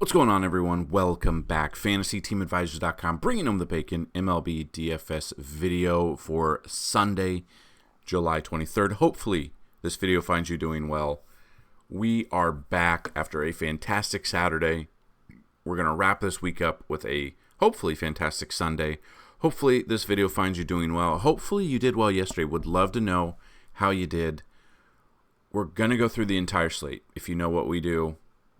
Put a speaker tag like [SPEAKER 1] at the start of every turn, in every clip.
[SPEAKER 1] What's going on, everyone? Welcome back. FantasyTeamAdvisors.com, bringing home the bacon MLB DFS video for Sunday, July 23rd. Hopefully, this video finds you doing well. We are back after a fantastic Saturday. We're going to wrap this week up with a hopefully fantastic Sunday. Hopefully, this video finds you doing well. Hopefully, you did well yesterday. Would love to know how you did. We're going to go through the entire slate. If you know what we do,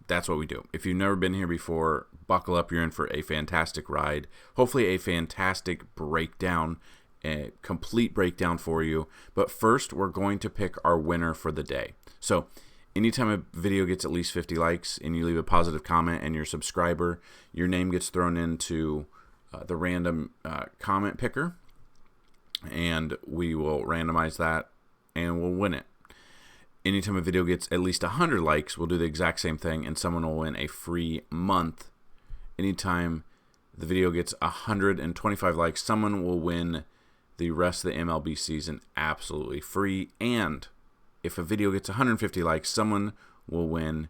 [SPEAKER 1] that's what we do. If you've never been here before, buckle up. You're in for a fantastic ride. Hopefully a fantastic breakdown, a complete breakdown for you. But first, we're going to pick our winner for the day. So anytime a video gets at least 50 likes and you leave a positive comment and you're a subscriber, your name gets thrown into the random comment picker. And we will randomize that and we'll win it. Anytime a video gets at least 100 likes, we'll do the exact same thing, and someone will win a free month. Anytime the video gets 125 likes, someone will win the rest of the MLB season absolutely free. And if a video gets 150 likes, someone will win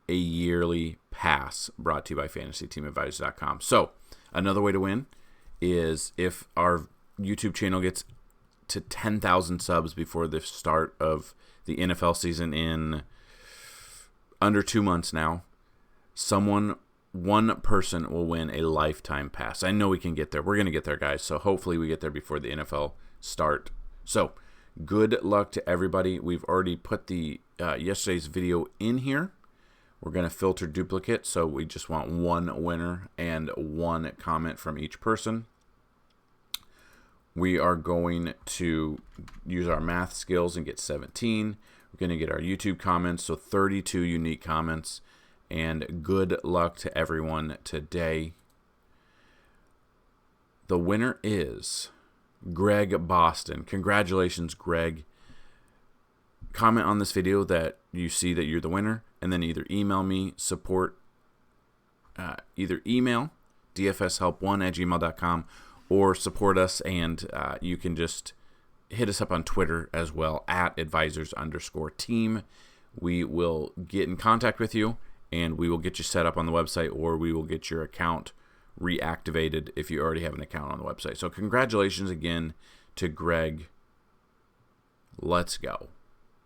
[SPEAKER 1] a yearly pass brought to you by FantasyTeamAdvisors.com. So another way to win is if our YouTube channel gets to 10,000 subs before the start of the NFL season in under 2 months now, one person will win a lifetime pass. I know we can get there. We're going to get there, guys. So hopefully we get there before the NFL start. So good luck to everybody. We've already put the yesterday's video in here. We're going to filter duplicates. So we just want one winner and one comment from each person. We are going to use our math skills and get 17. We're going to get our YouTube comments, so 32 unique comments. And good luck to everyone today. The winner is Greg Boston. Congratulations, Greg. Comment on this video that you see that you're the winner, and then either email me either email dfshelp1@gmail.com, or support us, and you can just hit us up on Twitter as well, @advisors_team. We will get in contact with you, and we will get you set up on the website, or we will get your account reactivated if you already have an account on the website. So congratulations again to Greg. Let's go.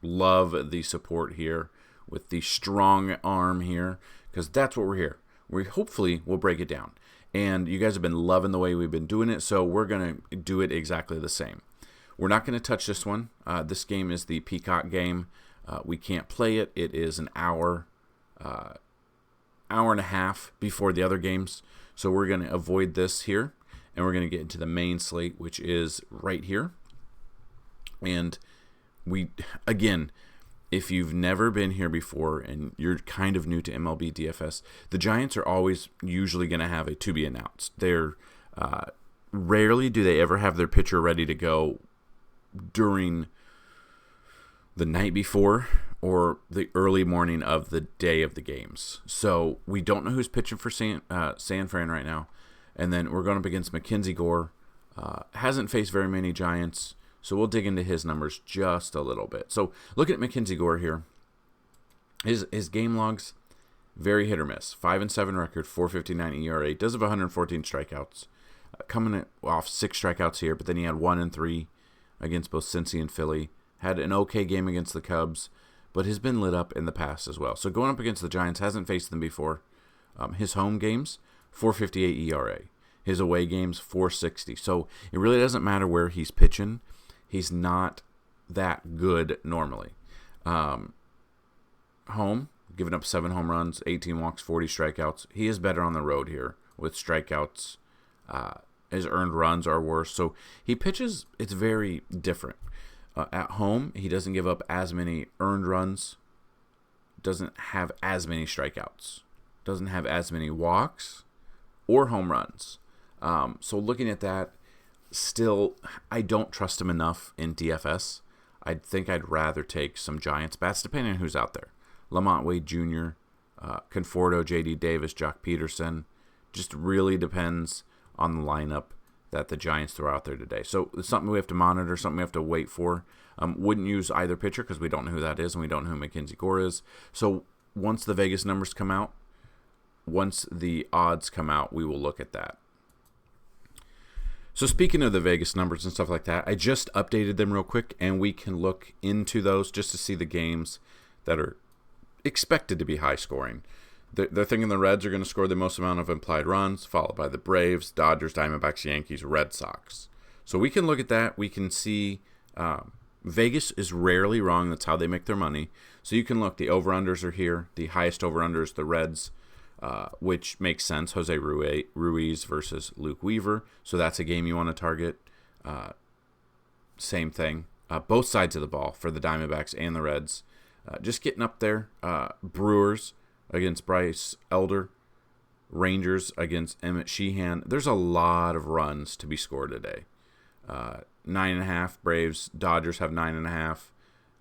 [SPEAKER 1] Love the support here with the strong arm here, because that's what we're here. We hopefully will break it down. And you guys have been loving the way we've been doing it, so we're going to do it exactly the same. We're not going to touch this one. This game is the Peacock game. We can't play it. It is an hour and a half before the other games. So we're going to avoid this here, and we're going to get into the main slate, which is right here. And again, if you've never been here before and you're kind of new to MLB DFS, the Giants are always usually going to have a to be announced. They're rarely do they ever have their pitcher ready to go during the night before or the early morning of the day of the games. So we don't know who's pitching for San Fran right now. And then we're going up against Mackenzie Gore. Hasn't faced very many Giants. So we'll dig into his numbers just a little bit. So looking at Mackenzie Gore here, his game logs, very hit or miss. 5-7 record, 4.59 ERA. Does have 114 strikeouts. Coming off 6 strikeouts here, but then he had 1-3 against both Cincy and Philly. Had an okay game against the Cubs, but has been lit up in the past as well. So going up against the Giants, hasn't faced them before. His home games, 4.58 ERA. His away games, 4.60. So it really doesn't matter where he's pitching. He's not that good normally. Home, giving up 7 home runs, 18 walks, 40 strikeouts. He is better on the road here with strikeouts. His earned runs are worse. So he pitches, it's very different. At home, he doesn't give up as many earned runs, doesn't have as many strikeouts, doesn't have as many walks or home runs. So looking at that, still, I don't trust him enough in DFS. I think I'd rather take some Giants bats, depending on who's out there. Lamont Wade Jr., Conforto, J.D. Davis, Jock Peterson. Just really depends on the lineup that the Giants throw out there today. So it's something we have to monitor, something we have to wait for. Wouldn't use either pitcher because we don't know who that is and we don't know who Mackenzie Gore is. So once the Vegas numbers come out, once the odds come out, we will look at that. So speaking of the Vegas numbers and stuff like that, I just updated them real quick, and we can look into those just to see the games that are expected to be high scoring. They're thinking the Reds are going to score the most amount of implied runs, followed by the Braves, Dodgers, Diamondbacks, Yankees, Red Sox. So we can look at that. We can see Vegas is rarely wrong. That's how they make their money. So you can look. The over-unders are here. The highest over-unders, the Reds, which makes sense. Jose Ruiz versus Luke Weaver. So that's a game you want to target. Same thing. Both sides of the ball for the Diamondbacks and the Reds. Just getting up there. Brewers against Bryce Elder. Rangers against Emmett Sheehan. There's a lot of runs to be scored today. 9.5. Braves. Dodgers have 9.5.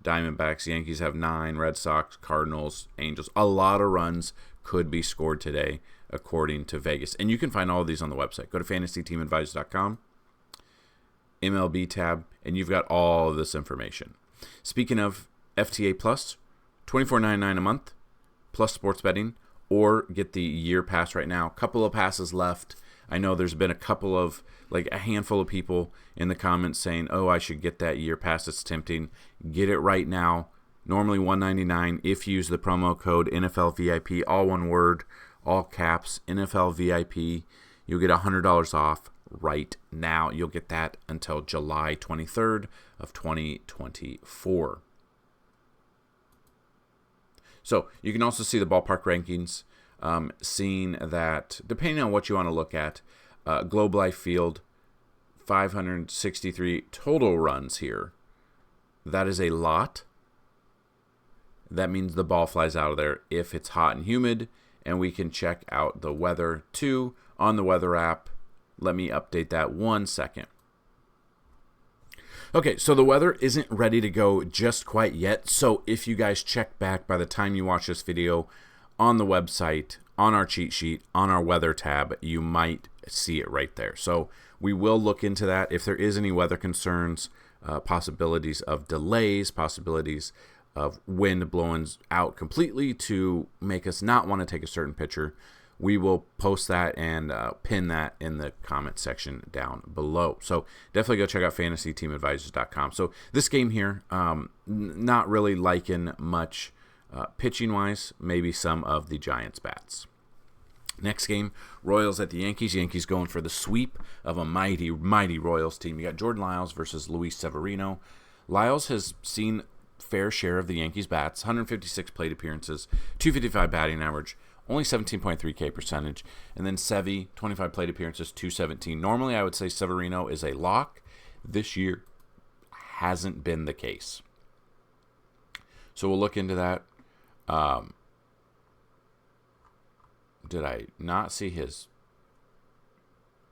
[SPEAKER 1] Diamondbacks. Yankees have 9. Red Sox. Cardinals. Angels. A lot of runs could be scored today, according to Vegas. And you can find all of these on the website. Go to FantasyTeamAdvisors.com, MLB tab, and you've got all of this information. Speaking of FTA Plus, $24.99 a month, plus sports betting, or get the year pass right now. Couple of passes left. I know there's been a handful of people in the comments saying, oh, I should get that year pass. It's tempting. Get it right now. Normally $199 if you use the promo code NFLVIP, all one word, all caps, NFLVIP. You'll get $100 off right now. You'll get that until July 23rd of 2024. So you can also see the ballpark rankings, seeing that depending on what you want to look at, Globe Life Field, 563 total runs here. That is a lot. That means the ball flies out of there if it's hot and humid, and we can check out the weather too on the weather app. Let me update that 1 second. Okay, so the weather isn't ready to go just quite yet, so if you guys check back by the time you watch this video on the website, on our cheat sheet, on our weather tab, you might see it right there. So we will look into that. If there is any weather concerns, possibilities of delays, possibilities of wind blowing out completely to make us not want to take a certain pitcher, we will post that and pin that in the comment section down below. So definitely go check out FantasyTeamAdvisors.com. So this game here, not really liking much pitching-wise, maybe some of the Giants' bats. Next game, Royals at the Yankees. Yankees going for the sweep of a mighty, mighty Royals team. You got Jordan Lyles versus Luis Severino. Lyles has seen fair share of the Yankees bats, 156 plate appearances, 255 batting average, only 17.3 K percentage, and then Sevy, 25 plate appearances, 217. Normally I would say Severino is a lock. This year hasn't been the case. So we'll look into that. Did I not see his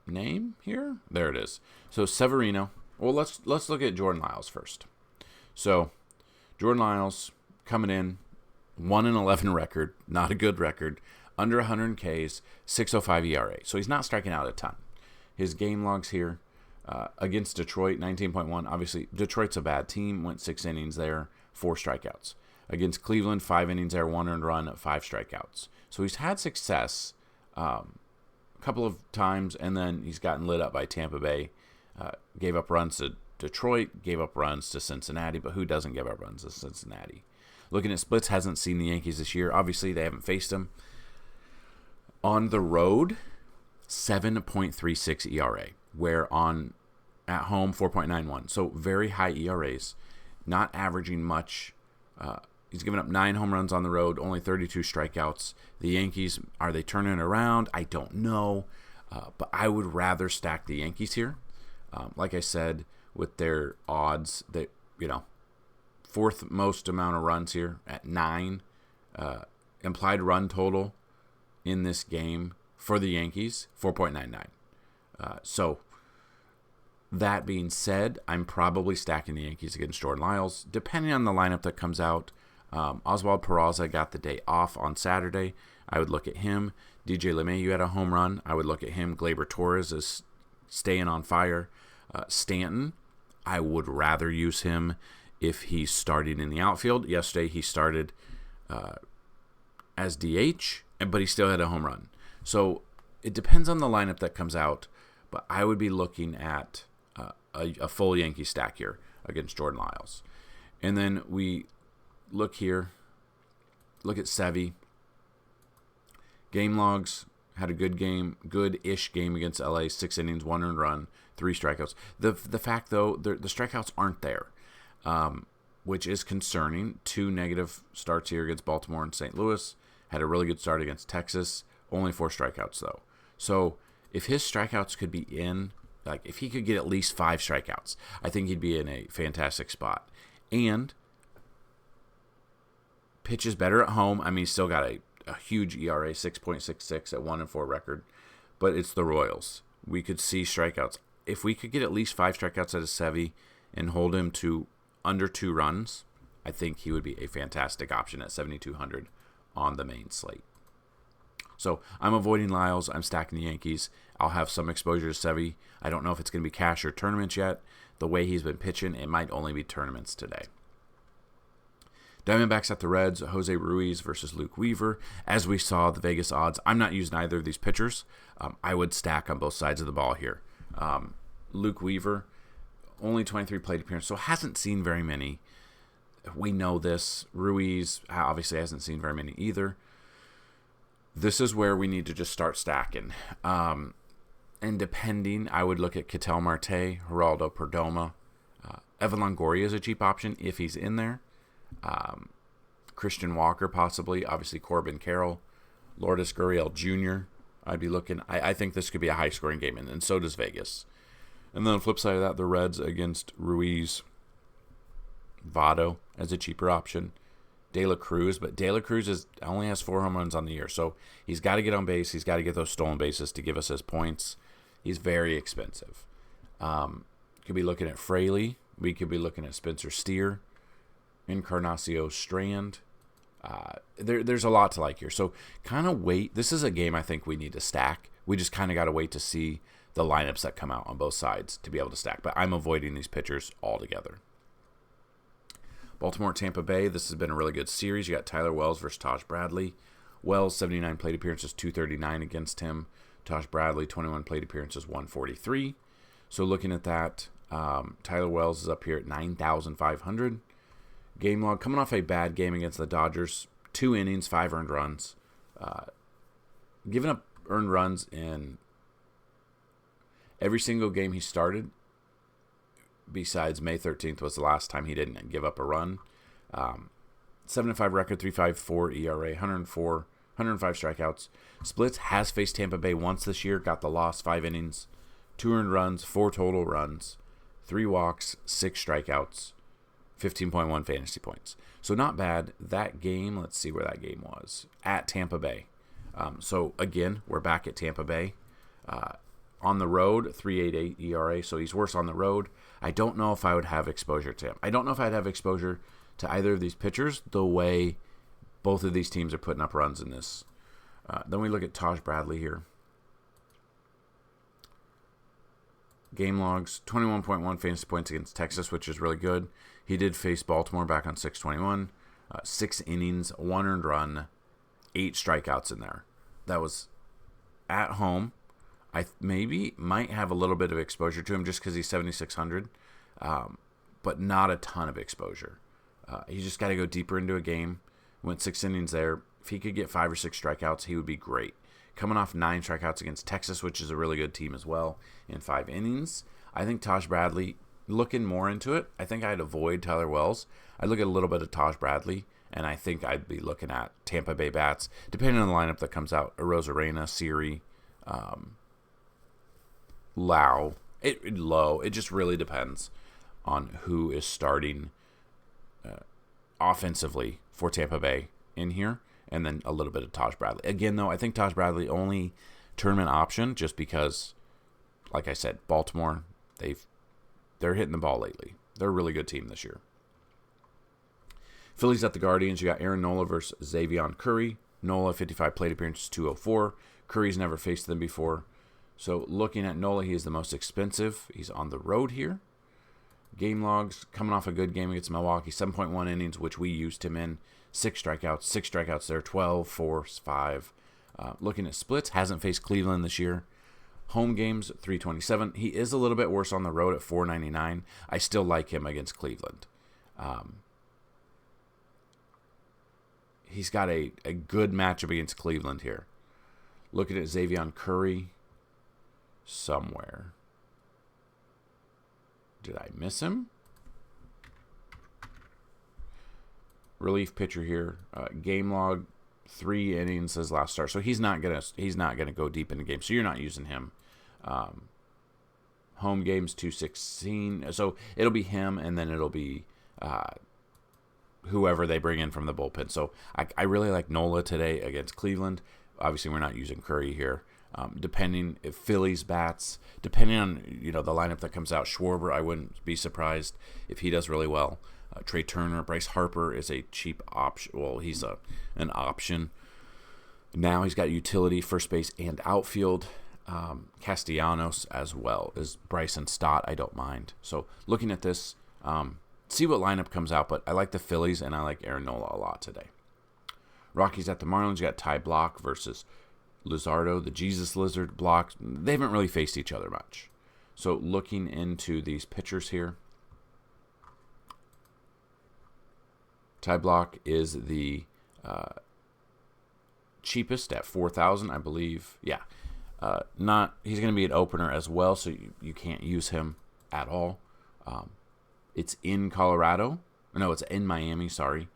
[SPEAKER 1] name here? There it is. So Severino. Well, let's look at Jordan Lyles first. So Jordan Lyles coming in, 1-11 record, not a good record, under 100 Ks, 6.05 ERA. So he's not striking out a ton. His game logs here against Detroit, 19.1. Obviously, Detroit's a bad team. Went 6 innings there, 4 strikeouts. Against Cleveland, 5 innings there, 1 earned run, 5 strikeouts. So he's had success a couple of times, and then he's gotten lit up by Tampa Bay. Gave up runs to Detroit, gave up runs to Cincinnati, but who doesn't give up runs to Cincinnati? Looking at splits, hasn't seen the Yankees this year. Obviously, they haven't faced them. On the road, 7.36 ERA, where at home, 4.91. So very high ERAs, not averaging much. He's given up 9 home runs on the road, only 32 strikeouts. The Yankees, are they turning it around? I don't know, but I would rather stack the Yankees here. Like I said, with their odds, that fourth most amount of runs here at 9. Implied run total in this game for the Yankees, 4.99. So that being said, I'm probably stacking the Yankees against Jordan Lyles, depending on the lineup that comes out. Oswald Peraza got the day off on Saturday. I would look at him. DJ LeMahieu had a home run. I would look at him. Gleyber Torres is staying on fire. Stanton, I would rather use him if he's starting in the outfield. Yesterday he started as DH. but he still had a home run. So it depends on the lineup that comes out, but I would be looking at a full Yankee stack here against Jordan Lyles. And then we look here, look at Sevy. Game logs, had a good-ish game against LA, 6 innings, 1 earned run, 3 strikeouts. The fact, though, the strikeouts aren't there, which is concerning. 2 negative starts here against Baltimore and St. Louis. Had a really good start against Texas. Only 4 strikeouts, though. So if his strikeouts could be in, like if he could get at least 5 strikeouts, I think he'd be in a fantastic spot. And pitches better at home. I mean, he's still got a huge ERA, 6.66 at 1-4 record, but it's the Royals. We could see strikeouts. If we could get at least 5 strikeouts out of Sevy and hold him to under 2 runs, I think he would be a fantastic option at 7,200 on the main slate. So I'm avoiding Lyles. I'm stacking the Yankees. I'll have some exposure to Sevy. I don't know if it's going to be cash or tournaments yet. The way he's been pitching, it might only be tournaments today. Diamondbacks at the Reds, Jose Ruiz versus Luke Weaver. As we saw, the Vegas odds, I'm not using either of these pitchers. I would stack on both sides of the ball here. Luke Weaver, only 23 plate appearances, so hasn't seen very many. We know this. Ruiz obviously hasn't seen very many either. This is where we need to just start stacking. And depending, I would look at Ketel Marte, Geraldo Perdomo. Evan Longoria is a cheap option if he's in there. Christian Walker possibly, obviously Corbin Carroll, Lourdes Gurriel Jr. I'd be looking. I think this could be a high-scoring game, and so does Vegas. And then on the flip side of that, the Reds against Ruiz, Votto as a cheaper option, De La Cruz, but De La Cruz only has 4 home runs on the year, so he's got to get on base. He's got to get those stolen bases to give us his points. He's very expensive. Could be looking at Fraley. We could be looking at Spencer Steer, Encarnacio Strand. There's a lot to like here. So kind of wait. This is a game I think we need to stack. We just kind of got to wait to see the lineups that come out on both sides to be able to stack. But I'm avoiding these pitchers altogether. Baltimore, Tampa Bay. This has been a really good series. You got Tyler Wells versus Taj Bradley. Wells, 79 plate appearances, 239 against him. Taj Bradley, 21 plate appearances, 143. So looking at that, Tyler Wells is up here at 9,500. Game log, coming off a bad game against the Dodgers. 2 innings, 5 earned runs. Giving up earned runs in every single game he started, besides May 13th was the last time he didn't give up a run. 7-5 record, 3.54 ERA, 105 strikeouts. Splits, has faced Tampa Bay once this year, got the loss, 5 innings, 2 earned runs, 4 total runs, 3 walks, 6 strikeouts, 15.1 fantasy points. So not bad. That game, let's see where that game was. At Tampa Bay. So again, we're back at Tampa Bay. On the road, 3.88 ERA, so he's worse on the road. I don't know if I would have exposure to him. I don't know if I'd have exposure to either of these pitchers the way both of these teams are putting up runs in this. Then we look at Taj Bradley here. Game logs, 21.1 fantasy points against Texas, which is really good. He did face Baltimore back on 6/21. 6 innings, 1 earned run, 8 strikeouts in there. That was at home. I maybe might have a little bit of exposure to him just because he's 7,600, but not a ton of exposure. He just got to go deeper into a game. Went 6 innings there. If he could get 5 or 6 strikeouts, he would be great. Coming off 9 strikeouts against Texas, which is a really good team as well, in 5 innings. I think Taj Bradley, looking more into it, I think I'd avoid Tyler Wells. I'd look at a little bit of Taj Bradley, and I think I'd be looking at Tampa Bay bats, depending on the lineup that comes out. Arozarena, Siri, Lau, Low. It just really depends on who is starting offensively for Tampa Bay in here, and then a little bit of Taj Bradley. Again, though, I think Taj Bradley only tournament option just because, like I said, Baltimore, they're hitting the ball lately. They're a really good team this year. Phillies at the Guardians. You got Aaron Nola versus Xavier Curry. Nola, 55 plate appearances, 204. Curry's never faced them before. So looking at Nola, he is the most expensive. He's on the road here. Game logs, coming off a good game against Milwaukee, 7.1 innings, which we used him in. 6 strikeouts there, 12, 4, 5. Looking at splits, hasn't faced Cleveland this year. Home games, 327. He is a little bit worse on the road at 499. I still like him against Cleveland. He's got a good matchup against Cleveland here. Looking at Xavier Curry somewhere. Did I miss him? Relief pitcher here. Game log, 3 innings his last start. So he's not gonna go deep in the game. So you're not using him. Home games 216. So it'll be him, and then it'll be whoever they bring in from the bullpen. So I really like Nola today against Cleveland. Obviously, we're not using Curry here. Depending if Phillies bats, depending on the lineup that comes out, Schwarber, I wouldn't be surprised if he does really well. Trey Turner, Bryce Harper is a cheap option. Well, he's an option. Now he's got utility, first base, and outfield. Castellanos as well as Bryson Stott. I don't mind. So looking at this, see what lineup comes out. But I like the Phillies and I like Aaron Nola a lot today. Rockies at the Marlins. You got Ty Block versus Luzardo, the Jesus Lizard. Block. They haven't really faced each other much. So looking into these pitchers here. Ty Block is the cheapest at 4,000, I believe. Yeah, he's going to be an opener as well, so you can't use him at all. It's in Colorado. No, it's in Miami. Sorry,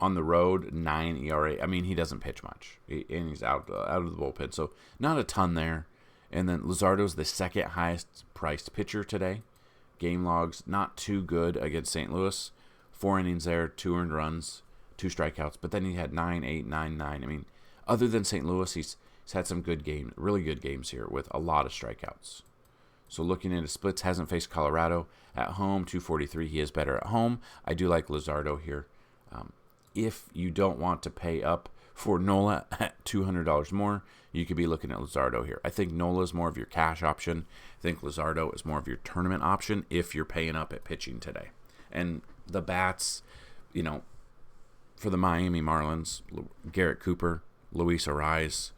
[SPEAKER 1] on the road, 9 ERA. I mean, he doesn't pitch much, and he's out of the bullpen, so not a ton there. And then Luzardo's the second highest priced pitcher today. Game logs not too good against St. Louis. 4 innings there, 2 earned runs, 2 strikeouts. But then he had 9, 8, 9, 9. I mean, other than St. Louis, he's had some good games, really good games here with a lot of strikeouts. So looking into splits, hasn't faced Colorado at home, 243. He is better at home. I do like Luzardo here. If you don't want to pay up for Nola at $200 more, you could be looking at Luzardo here. I think Nola is more of your cash option. I think Luzardo is more of your tournament option if you're paying up at pitching today. And the bats, for the Miami Marlins, Garrett Cooper, Luis Ariz,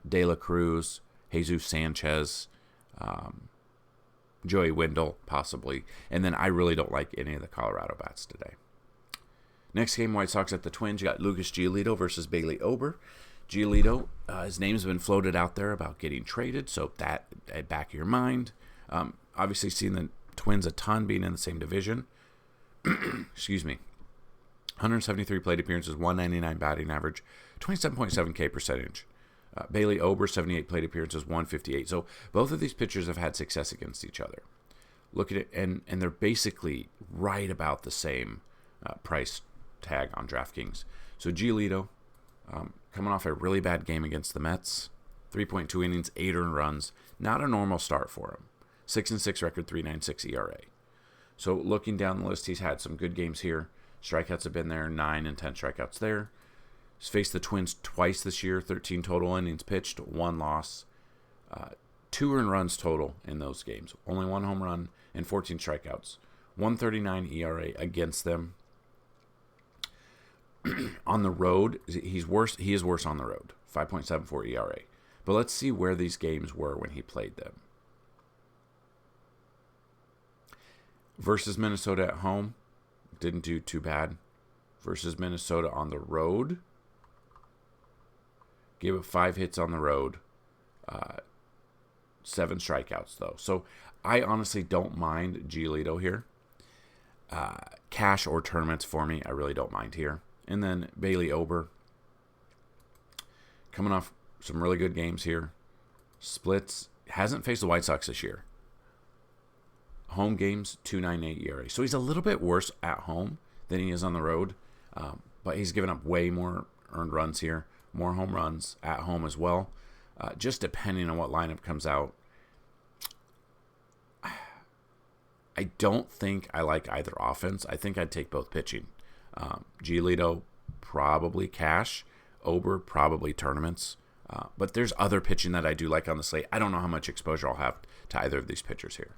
[SPEAKER 1] De La Cruz, Jesus Sanchez, Joey Wendell, possibly. And then I really don't like any of the Colorado bats today. Next game, White Sox at the Twins. You got Lucas Giolito versus Bailey Ober. Giolito, his name's been floated out there about getting traded, so that at back of your mind. Obviously, seeing the Twins a ton being in the same division. Excuse me. 173 plate appearances, 199 batting average, 27.7 K percentage. Bailey Ober, 78 plate appearances, 158. So both of these pitchers have had success against each other. Look at it, and they're basically right about the same price tag on DraftKings. So Giolito, coming off a really bad game against the Mets, 3.2 innings, 8 earned runs. Not a normal start for him. 6-6 record, 3.96 ERA. So looking down the list, he's had some good games here. Strikeouts have been there, 9 and 10 strikeouts there. He's faced the Twins twice this year, 13 total innings pitched, 1 loss. 2 earned runs total in those games. Only 1 home run and 14 strikeouts. 1.39 ERA against them. On the road, he's worse. He is worse on the road. 5.74 ERA. But let's see where these games were when he played them. Versus Minnesota at home, didn't do too bad. Versus Minnesota on the road, gave up 5 hits on the road, 7 strikeouts though. So I honestly don't mind Giolito here. Cash or tournaments for me, I really don't mind here. And then Bailey Ober, coming off some really good games here. Splits, hasn't faced the White Sox this year. Home games, 2.98 ERA. So he's a little bit worse at home than he is on the road. But he's given up way more earned runs here. More home runs at home as well. Just depending on what lineup comes out. I don't think I like either offense. I think I'd take both pitching. Giolito, probably cash. Ober, probably tournaments. But there's other pitching that I do like on the slate. I don't know how much exposure I'll have to either of these pitchers here.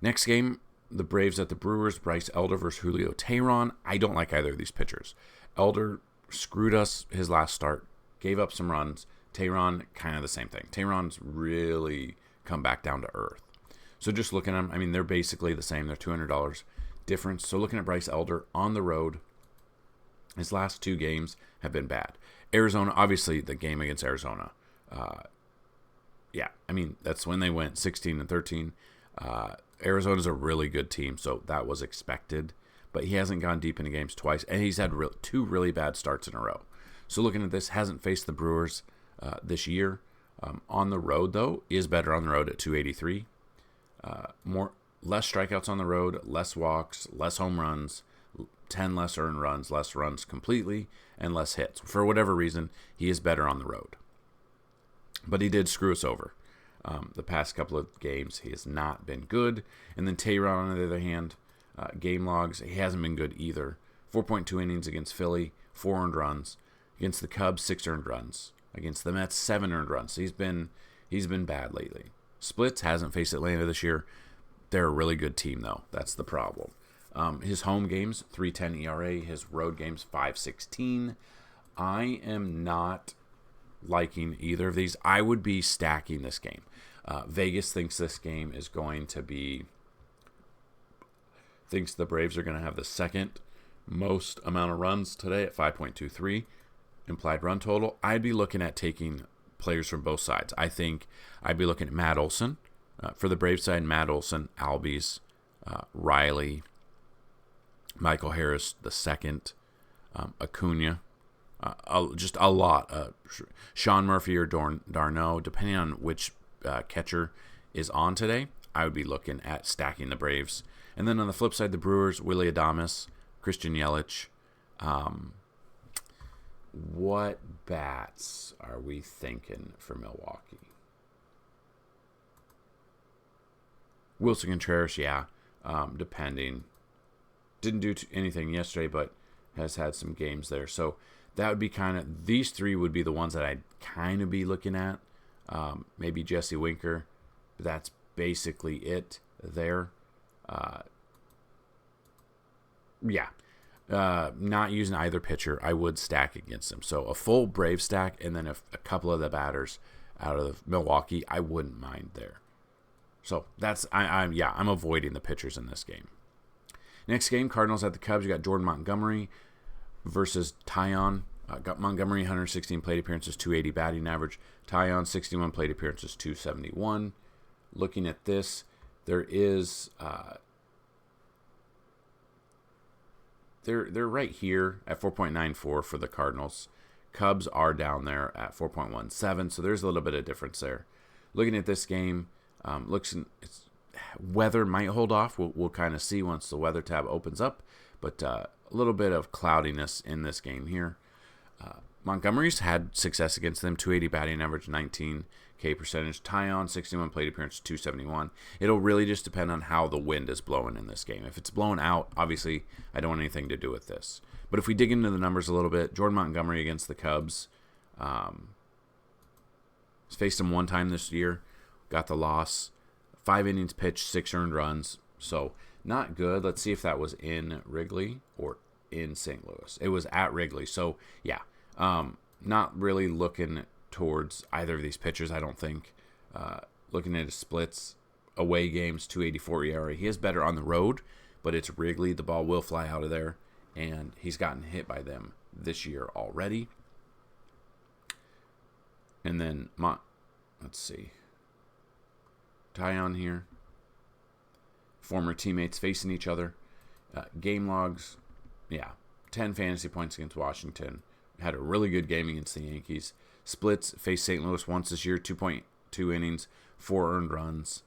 [SPEAKER 1] Next game, the Braves at the Brewers. Bryce Elder versus Julio Teheran. I don't like either of these pitchers. Elder, screwed us his last start, gave up some runs. Tehran, kind of the same thing. Tehran's really come back down to earth. So just looking at them, I mean, they're basically the same. They're $200 difference. So looking at Bryce Elder on the road, his last 2 games have been bad. Arizona, obviously the game against Arizona. I mean, that's when they went 16-13. Arizona's a really good team, so that was expected. But he hasn't gone deep into games twice, and he's had 2 really bad starts in a row. So looking at this, hasn't faced the Brewers this year. On the road, though, is better on the road at 283. Less strikeouts on the road, less walks, less home runs, 10 less earned runs, less runs completely, and less hits. For whatever reason, he is better on the road. But he did screw us over. The past couple of games, he has not been good. And then Tehran, on the other hand, game logs, he hasn't been good either. 4.2 innings against Philly, 4 earned runs. Against the Cubs, 6 earned runs. Against the Mets, 7 earned runs. So he's been bad lately. Splits hasn't faced Atlanta this year. They're a really good team, though. That's the problem. His home games, 3.10 ERA. His road games, 5.16. I am not liking either of these. I would be stacking this game. Vegas thinks this game is going to be... thinks the Braves are going to have the second most amount of runs today at 5.23 implied run total. I'd be looking at taking players from both sides. I think I'd be looking at Matt Olson. For the Braves side, Matt Olson, Albies, Riley, Michael Harris the second, Acuna, just a lot. Sean Murphy or Darno, depending on which catcher is on today, I would be looking at stacking the Braves. And then on the flip side, the Brewers, Willy Adames, Christian Yelich. What bats are we thinking for Milwaukee? Wilson Contreras, yeah, depending. Didn't do anything yesterday, but has had some games there. So that would be kind of, these 3 would be the ones that I'd kind of be looking at. Maybe Jesse Winker, but that's basically it there. Not using either pitcher, I would stack against them. So a full Brave stack, and then a couple of the batters out of Milwaukee, I wouldn't mind there. So that's I'm avoiding the pitchers in this game. Next game, Cardinals at the Cubs. You got Jordan Montgomery versus Tyon. Got Montgomery 116 plate appearances, 280 batting average. Tyon 61 plate appearances, 271. Looking at this, there is they're right here at 4.94 for the Cardinals. Cubs are down there at 4.17, so there's a little bit of difference there. Looking at this game, weather might hold off. We'll kind of see once the weather tab opens up, but a little bit of cloudiness in this game here. Montgomery's had success against them, 280 batting average, 19K percentage. Tyon, 61 plate appearance, 271. It'll really just depend on how the wind is blowing in this game. If it's blowing out, obviously I don't want anything to do with this. But if we dig into the numbers a little bit, Jordan Montgomery against the Cubs, has faced them 1 time this year, got the loss. 5 innings pitched, 6 earned runs. So not good. Let's see if that was in Wrigley or in St. Louis. It was at Wrigley. So yeah, not really looking towards either of these pitchers, I don't think. Looking at his splits, away games, 284 ERA. He is better on the road, but it's Wrigley. The ball will fly out of there, and he's gotten hit by them this year already. And then, let's see. Tyon here. Former teammates facing each other. Game logs, 10 fantasy points against Washington. Had a really good game against the Yankees. Splits, faced St. Louis once this year, 2.2 innings, 4 earned runs.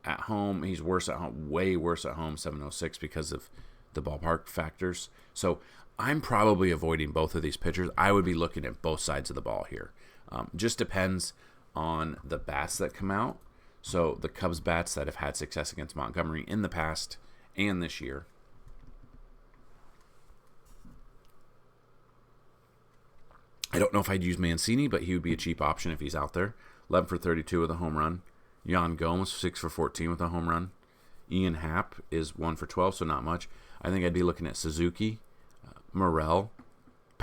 [SPEAKER 1] At home, he's worse at home, way worse at home, 706 because of the ballpark factors. So I'm probably avoiding both of these pitchers. I would be looking at both sides of the ball here. Just depends on the bats that come out. So the Cubs bats that have had success against Montgomery in the past and this year. I don't know if I'd use Mancini, but he would be a cheap option if he's out there. 11 for 32 with a home run. Yan Gomes, 6 for 14 with a home run. Ian Happ is 1 for 12, so not much. I think I'd be looking at Suzuki, Morel,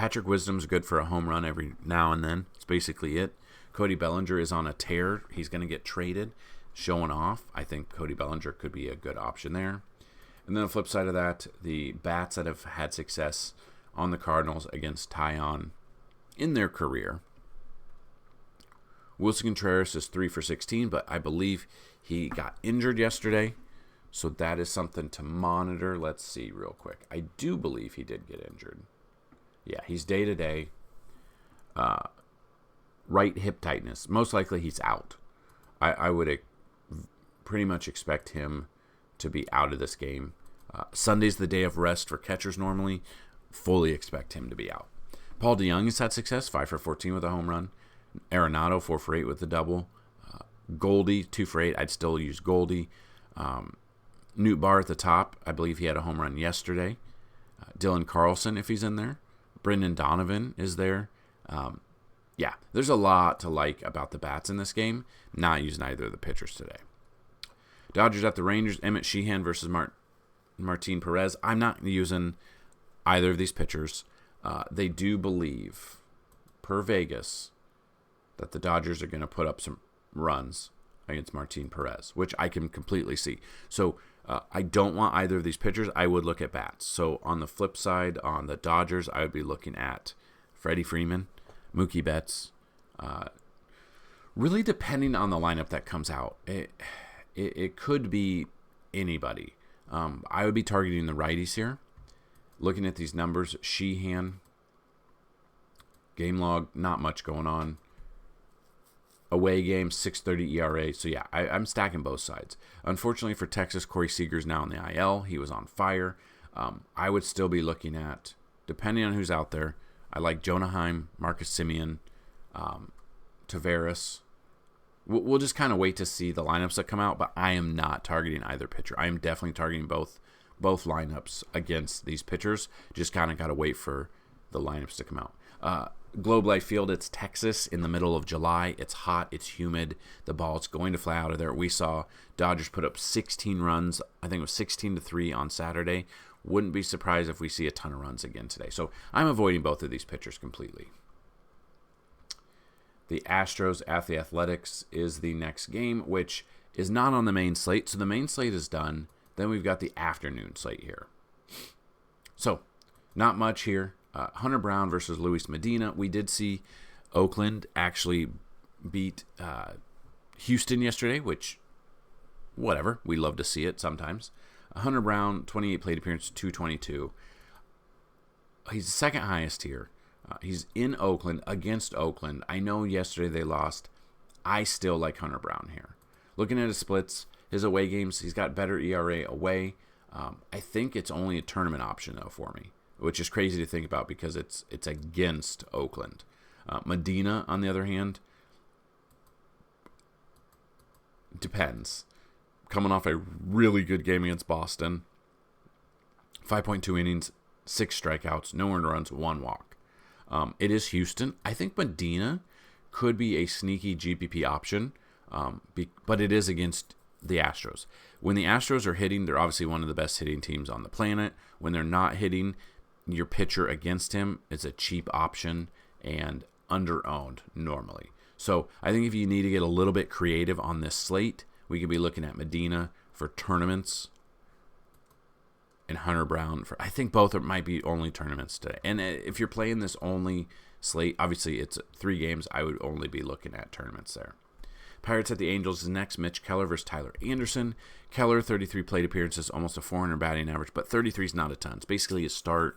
[SPEAKER 1] Patrick Wisdom's good for a home run every now and then. It's basically it. Cody Bellinger is on a tear. He's going to get traded, showing off. I think Cody Bellinger could be a good option there. And then the flip side of that, the bats that have had success on the Cardinals against Taillon in their career. Wilson Contreras is 3 for 16, but I believe he got injured yesterday. So that is something to monitor. Let's see real quick. I do believe he did get injured. Yeah, he's day-to-day. Right hip tightness. Most likely he's out. I would pretty much expect him to be out of this game. Sunday's the day of rest for catchers normally. Fully expect him to be out. Paul DeJong has had success, 5 for 14 with a home run. Arenado, 4 for 8 with the double. Goldie, 2 for 8. I'd still use Goldie. Newt Barr at the top. I believe he had a home run yesterday. Dylan Carlson, if he's in there. Brendan Donovan is there. Yeah, there's a lot to like about the bats in this game. Not using either of the pitchers today. Dodgers at the Rangers. Emmett Sheehan versus Martin Perez. I'm not using either of these pitchers. They do believe, per Vegas, that the Dodgers are going to put up some runs against Martin Perez, which I can completely see. So I don't want either of these pitchers. I would look at bats. So on the flip side, on the Dodgers, I would be looking at Freddie Freeman, Mookie Betts. Really depending on the lineup that comes out. It could be anybody. I would be targeting the righties here. Looking at these numbers, Sheehan, game log, not much going on. Away game, 6.30 ERA. So yeah, I'm stacking both sides. Unfortunately for Texas, Corey Seager's now in the IL. He was on fire. I would still be looking at, depending on who's out there, I like Jonah Heim, Marcus Semien, Taveras. We'll just kind of wait to see the lineups that come out, but I am not targeting either pitcher. I am definitely targeting both lineups against these pitchers. Just kind of got to wait for the lineups to come out. Globe Life Field, it's Texas in the middle of July. It's hot. It's humid. The ball's going to fly out of there. We saw Dodgers put up 16 runs. I think it was 16-3 on Saturday. Wouldn't be surprised if we see a ton of runs again today. So I'm avoiding both of these pitchers completely. The Astros at the Athletics is the next game, which is not on the main slate. So the main slate is done. Then we've got the afternoon slate here. So not much here. Hunter Brown versus Luis Medina. We did see Oakland actually beat Houston yesterday, which, whatever. We love to see it sometimes. Hunter Brown, 28 plate appearances, 222. He's the second highest here. He's in Oakland against Oakland. I know yesterday they lost. I still like Hunter Brown here. Looking at his splits, his away games, he's got better ERA away. I think it's only a tournament option, though, for me, which is crazy to think about because it's against Oakland. Medina, on the other hand, depends. Coming off a really good game against Boston. 5.2 innings, 6 strikeouts, no earned runs, 1 walk. It is Houston. I think Medina could be a sneaky GPP option, but it is against the Astros. When the Astros are hitting, they're obviously one of the best hitting teams on the planet. When they're not hitting, your pitcher against him is a cheap option and under-owned normally. So I think if you need to get a little bit creative on this slate, we could be looking at Medina for tournaments and Hunter Brown for, I think both might be only tournaments today. And if you're playing this only slate, obviously it's 3 games, I would only be looking at tournaments there. Pirates at the Angels is next. Mitch Keller versus Tyler Anderson. Keller, 33 plate appearances, almost a 400 batting average, but 33 is not a ton. It's basically a start,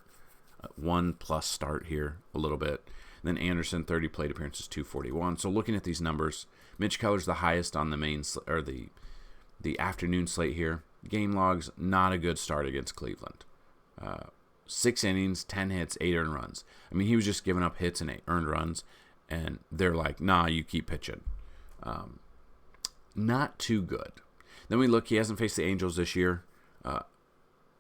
[SPEAKER 1] 1+ start here a little bit. And then Anderson, 30 plate appearances, 241. So looking at these numbers, Mitch Keller's the highest on the main or the afternoon slate here. Game logs, not a good start against Cleveland. 6 innings, 10 hits, 8 earned runs. I mean, he was just giving up hits and 8 earned runs, and they're like, nah, you keep pitching. Not too good. Then we look, he hasn't faced the Angels this year.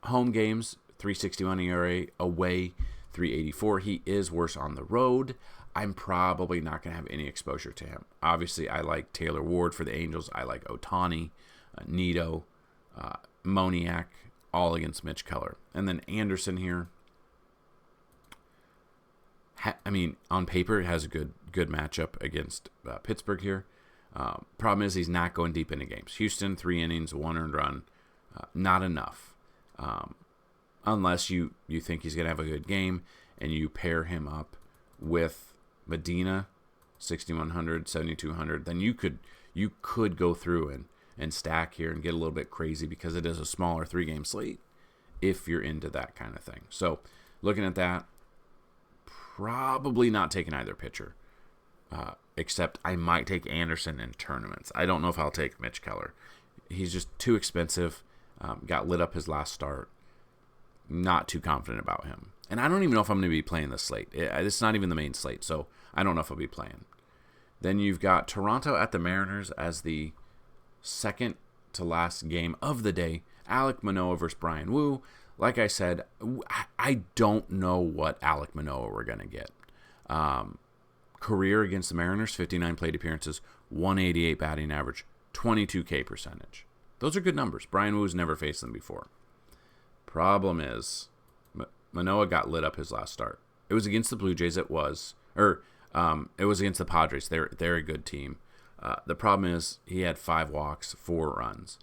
[SPEAKER 1] Home games, 3.61 ERA, away 3.84. He is worse on the road. I'm probably not going to have any exposure to him. Obviously, I like Taylor Ward for the Angels. I like Ohtani, Nito, Moniak, all against Mitch Keller. And then Anderson here. I mean, on paper, it has a good matchup against Pittsburgh here. Problem is, he's not going deep into games. Houston, 3 innings, 1 earned run, not enough. Unless you think he's going to have a good game and you pair him up with Medina, 6,100, 7,200, then you could go through and stack here and get a little bit crazy because it is a smaller 3-game slate if you're into that kind of thing. So looking at that, probably not taking either pitcher, except I might take Anderson in tournaments. I don't know if I'll take Mitch Keller. He's just too expensive. Got lit up his last start. Not too confident about him. And I don't even know if I'm going to be playing this slate. It's not even the main slate, so I don't know if I'll be playing. Then you've got Toronto at the Mariners as the second to last game of the day. Alek Manoah versus Brian Wu. Like I said, I don't know what Alek Manoah we're going to get. Career against the Mariners, 59 plate appearances, 188 batting average, 22K percentage. Those are good numbers. Brian Wu's never faced them before. Problem is, Manoah got lit up his last start. It was against the Blue Jays. It was against the Padres. They're a good team. The problem is he had 5 walks, 4 runs.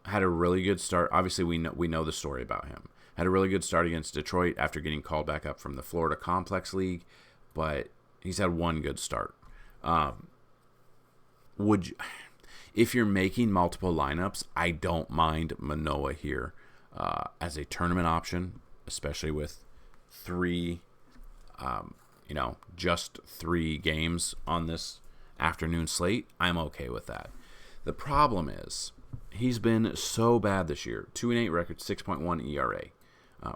[SPEAKER 1] Had a really good start. Obviously, we know the story about him. Had a really good start against Detroit after getting called back up from the Florida Complex League, but he's had 1 good start. If you're making multiple lineups, I don't mind Manoah here as a tournament option, especially with 3, just 3 games on this afternoon slate. I'm okay with that. The problem is he's been so bad this year. 2-8 record, 6.1 ERA.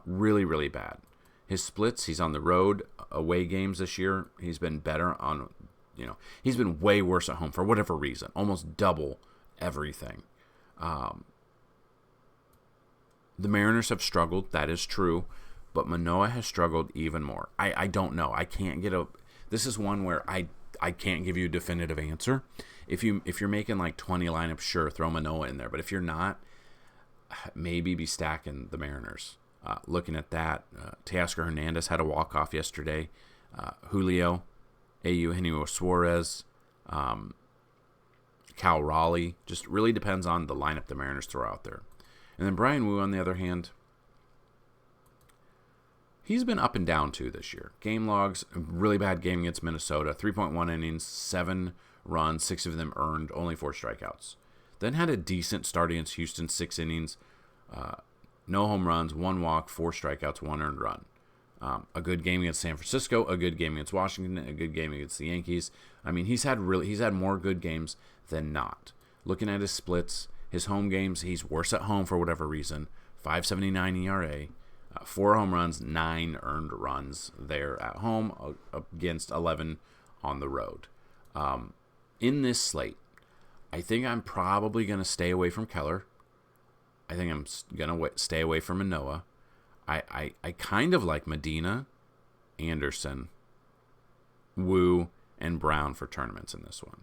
[SPEAKER 1] Really, really bad. His splits, he's on the road, away games this year. He's been better on, he's been way worse at home for whatever reason. Almost double everything. The Mariners have struggled. That is true. But Manoah has struggled even more. I don't know. I can't get this is one where I can't give you a definitive answer. If you're making like 20 lineups, sure, throw Manoah in there. But if you're not, maybe be stacking the Mariners. Looking at that, Teoscar Hernandez had a walk-off yesterday. Julio, Eugenio Suarez, Cal Raleigh. Just really depends on the lineup the Mariners throw out there. And then Brian Wu, on the other hand, he's been up and down too this year. Game logs, really bad game against Minnesota. 3.1 innings, 7 runs, 6 of them earned, only 4 strikeouts. Then had a decent start against Houston, 6 innings, no home runs, 1 walk, 4 strikeouts, 1 earned run. A good game against San Francisco, a good game against Washington, a good game against the Yankees. I mean, he's had more good games than not. Looking at his splits, his home games, he's worse at home for whatever reason. 5.79 ERA. 4 home runs, 9 earned runs there at home against 11 on the road. In this slate, I think I'm probably going to stay away from Keller. I think I'm going to stay away from Manoah. I kind of like Medina, Anderson, Wu, and Brown for tournaments in this one.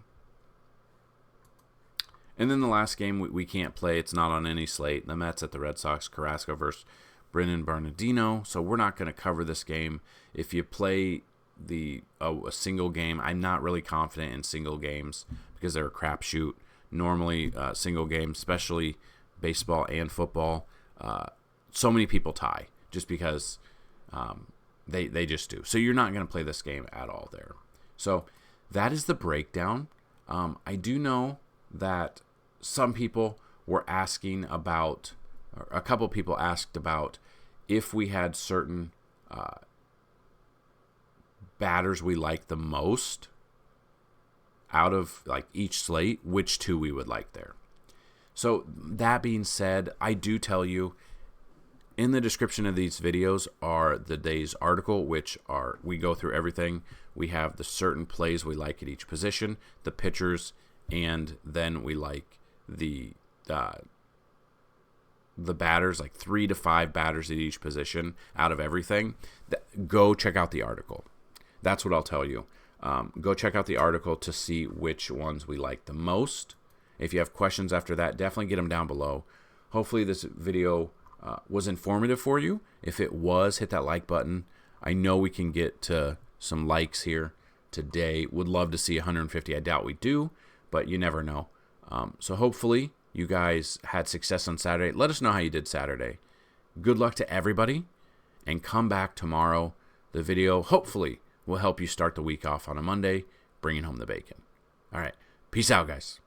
[SPEAKER 1] And then the last game we can't play. It's not on any slate. The Mets at the Red Sox. Carrasco versus Brennan Bernardino. So we're not going to cover this game. If you play a single game, I'm not really confident in single games because they're a crapshoot. Normally, single games, especially baseball and football, so many people tie just because they just do. So you're not going to play this game at all there. So that is the breakdown. I do know that some people were asking about, or a couple people asked about, if we had certain batters we like the most out of like each slate, which 2 we would like there. So that being said, I do tell you, in the description of these videos are the day's article, which we go through everything. We have the certain plays we like at each position, the pitchers, and then we like the batters, like 3 to 5 batters at each position out of everything. Go check out the article. That's what I'll tell you. Go check out the article to see which ones we like the most. If you have questions after that, definitely get them down below. Hopefully this video was informative for you. If it was, hit that like button. I know we can get to some likes here today. Would love to see 150. I doubt we do, but you never know. So hopefully you guys had success on Saturday. Let us know how you did Saturday. Good luck to everybody, and come back tomorrow. The video hopefully will help you start the week off on a Monday, bringing home the bacon. All right. Peace out, guys.